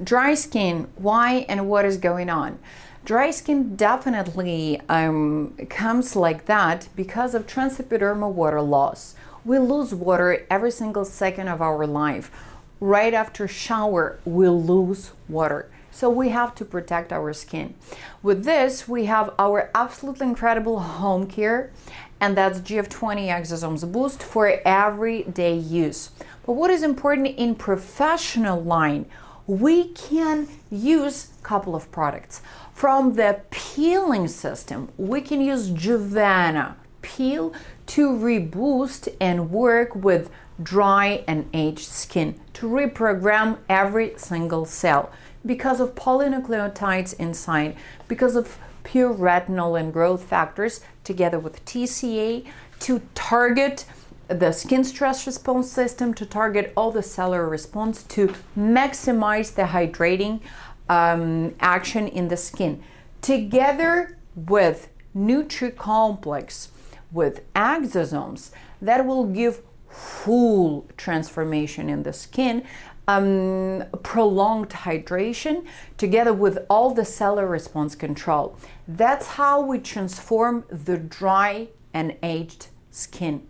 Dry skin, why and what is going on? Dry skin definitely comes like that because of transepidermal water loss. We lose water every single second of our life. Right after shower, we lose water. So we have to protect our skin. With this, we have our absolutely incredible home care, and that's GF20 Exosomes Boost for everyday use. But what is important in professional line, we can use a couple of products. From the peeling system, we can use Juvena Peel to reboost and work with dry and aged skin, to reprogram every single cell because of polynucleotides inside, because of pure retinol and growth factors together with TCA to target the skin stress response system, to target all the cellular response, to maximize the hydrating action in the skin. Together with Nutri-Complex, with exosomes, that will give full transformation in the skin, prolonged hydration, together with all the cellular response control. That's how we transform the dry and aged skin.